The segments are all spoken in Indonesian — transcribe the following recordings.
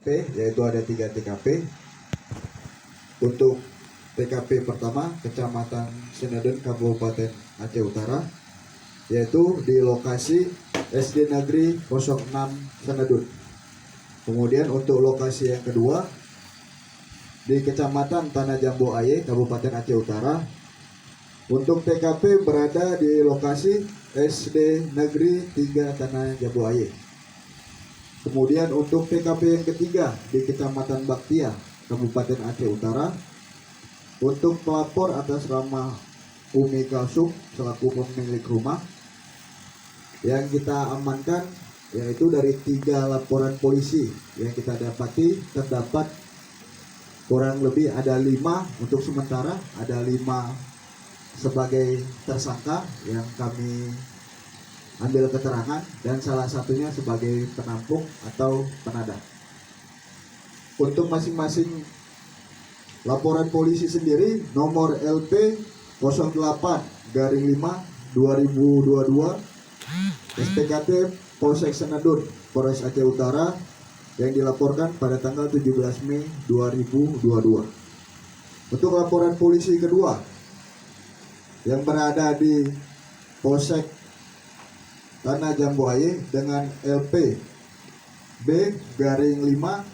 yaitu ada 3 TKP. Untuk TKP pertama Kecamatan Senadun Kabupaten Aceh Utara, yaitu di lokasi SD Negeri 06 Senadun. Kemudian untuk lokasi yang kedua di Kecamatan Tanah Jambu Aye, Kabupaten Aceh Utara. Untuk TKP berada di lokasi SD Negeri 3 Tanah Jambu Aye. Kemudian untuk TKP yang ketiga di Kecamatan Baktia, Kabupaten Aceh Utara. Untuk pelapor atas nama Umi Kalsum selaku pemilik rumah, yang kita amankan yaitu dari 3 laporan polisi yang kita dapati, terdapat kurang lebih ada 5 untuk sementara, ada 5 sebagai tersangka yang kami ambil keterangan, dan salah satunya sebagai penampung atau penadah. Untuk masing-masing laporan polisi sendiri nomor LP 08/5/2022 SPKT Polsek Senadun Polres Aceh Utara yang dilaporkan pada tanggal 17 Mei 2022. Untuk laporan polisi kedua yang berada di Polsek Tanah Jambu Aye dengan LP B/5/6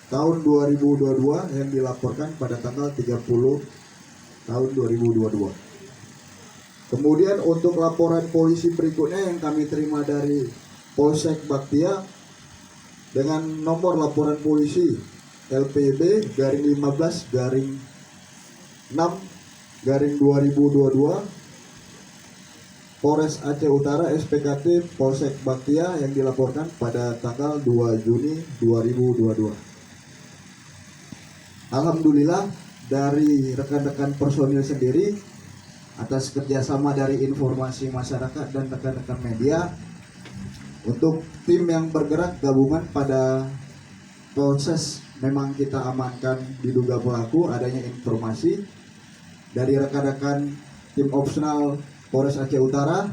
tahun 2022 yang dilaporkan pada tanggal 30 tahun 2022. Kemudian untuk laporan polisi berikutnya yang kami terima dari Polsek Baktia dengan nomor laporan polisi LPB-15/6/2022 Polres Aceh Utara SPKT Polsek Baktia yang dilaporkan pada tanggal 2 Juni 2022. Alhamdulillah dari rekan-rekan personil sendiri atas kerjasama dari informasi masyarakat dan rekan-rekan media, untuk tim yang bergerak gabungan pada proses memang kita amankan diduga pelaku, adanya informasi dari rekan-rekan tim opsional Polres Aceh Utara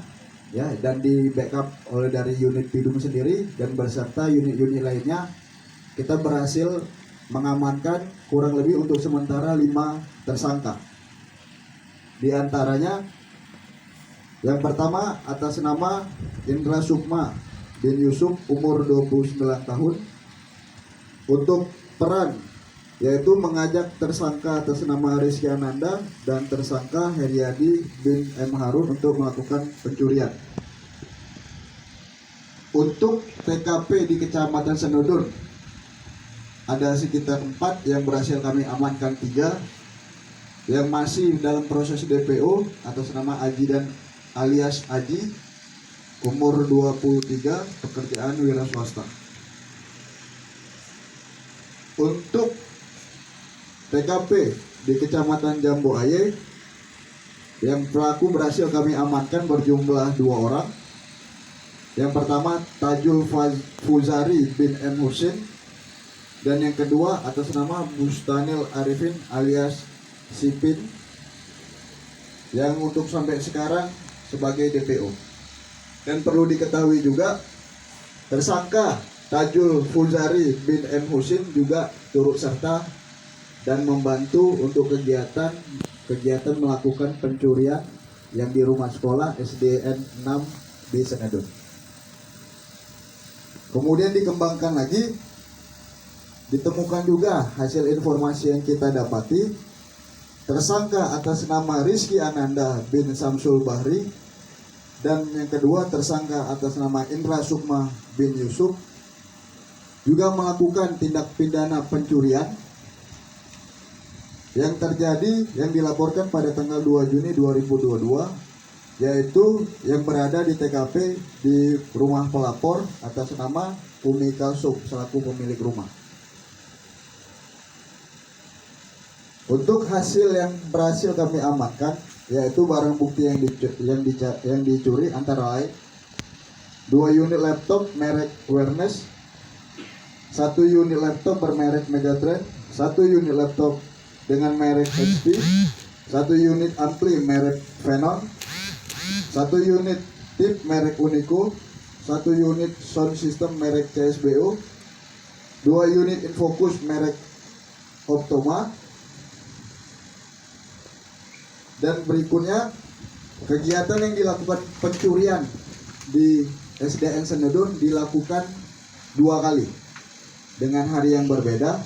ya, dan di backup oleh dari unit Pidum sendiri dan beserta unit-unit lainnya, kita berhasil mengamankan kurang lebih untuk sementara 5 tersangka. Di antaranya yang pertama atas nama Indra Sukma bin Yusuf umur 29 tahun untuk peran yaitu mengajak tersangka atas nama Rizky Ananda dan tersangka Heriadi bin M. Harun untuk melakukan pencurian. Untuk TKP di Kecamatan Senadun ada sekitar 4 yang berhasil kami amankan, 3 yang masih dalam proses DPO atas nama Aji dan alias Aji umur 23, pekerjaan wira swasta. Untuk TKP di Kecamatan Jambu Aye yang pelaku berhasil kami amankan berjumlah 2 orang. Yang pertama Tajul Fuzari bin M. Husin, dan yang kedua atas nama Bustanil Arifin alias Sipin yang untuk sampai sekarang sebagai DPO. Dan perlu diketahui juga tersangka Tajul Fuzari bin M. Husin juga turut serta dan membantu untuk kegiatan melakukan pencurian yang di rumah sekolah SDN 6 di Senadun. Kemudian dikembangkan lagi, ditemukan juga hasil informasi yang kita dapati, tersangka atas nama Rizky Ananda bin Samsul Bahri dan yang kedua tersangka atas nama Indra Sukma bin Yusuf juga melakukan tindak pidana pencurian yang terjadi yang dilaporkan pada tanggal 2 Juni 2022, yaitu yang berada di TKP di rumah pelapor atas nama Umi Kalsum selaku pemilik rumah. Untuk hasil yang berhasil kami amankan yaitu barang bukti yang dicuri antara lain 2 unit laptop merek Awareness, 1 unit laptop bermerek Megatrend, 1 unit laptop dengan merek HP, 1 unit ampli merek Venon, 1 unit tip merek Unico, 1 unit sound system merek CSBO, 2 unit infocus merek Optoma, dan berikutnya kegiatan yang dilakukan pencurian di SDN Senedun dilakukan 2 kali dengan hari yang berbeda.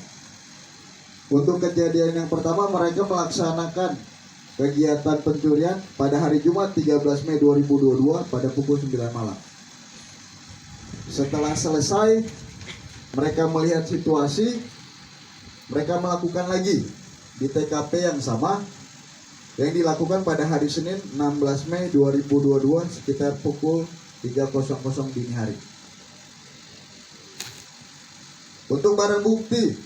Untuk kejadian yang pertama, mereka melaksanakan kegiatan pencurian pada hari Jumat 13 Mei 2022 pada pukul 9 malam. Setelah selesai, mereka melihat situasi, mereka melakukan lagi di TKP yang sama yang dilakukan pada hari Senin 16 Mei 2022 sekitar pukul 3.00 dini hari. Untuk barang bukti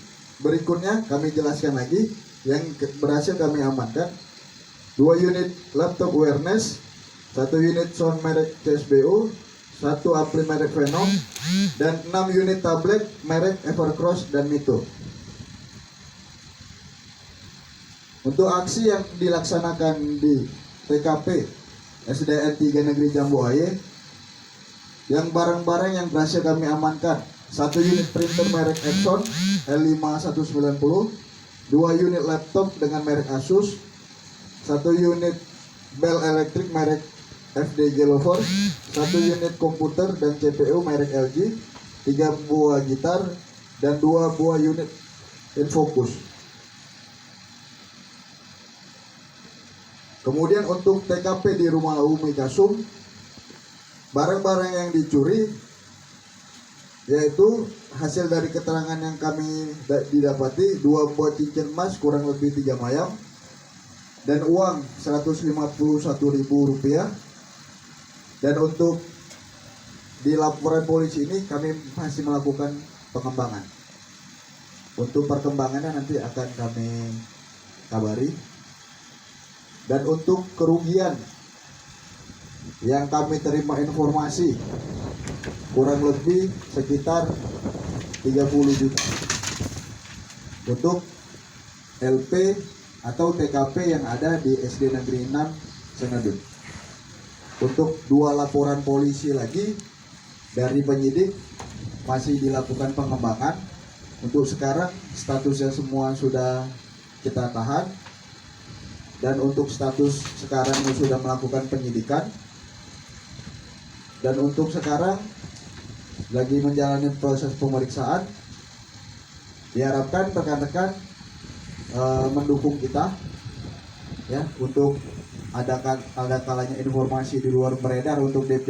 berikutnya kami jelaskan lagi yang berhasil kami amankan: 2 unit laptop awareness, 1 unit sound merek CSBO, 1 ampli merek Venom, dan 6 unit tablet merek Evercross dan Mito. Untuk aksi yang dilaksanakan di TKP SDN 3 Negeri Jambuaye, yang barang-barang yang berhasil kami amankan: 1 unit printer merek Epson L5190, 2 unit laptop dengan merek Asus, 1 unit bel elektrik merek FDG Lover, 1 unit komputer dan CPU merek LG, 3 buah gitar, dan 2 buah unit infocus. Kemudian untuk TKP di rumah Umi Kasum, barang-barang yang dicuri yaitu hasil dari keterangan yang kami didapati: 2 buah cincin emas kurang lebih 3 mayam, dan uang Rp151.000. Dan untuk di laporan polisi ini kami masih melakukan pengembangan. Untuk perkembangannya nanti akan kami kabari. Dan untuk kerugian yang kami terima informasi kurang lebih sekitar 30 juta untuk LP atau TKP yang ada di SD Negeri 6 Senedun. Untuk 2 laporan polisi lagi dari penyidik masih dilakukan pengembangan. Untuk sekarang statusnya semua sudah kita tahan, dan untuk status sekarang sudah melakukan penyidikan, dan untuk sekarang lagi menjalani proses pemeriksaan. Diharapkan rekan-rekan mendukung kita ya, untuk ada kalanya informasi di luar beredar untuk DPO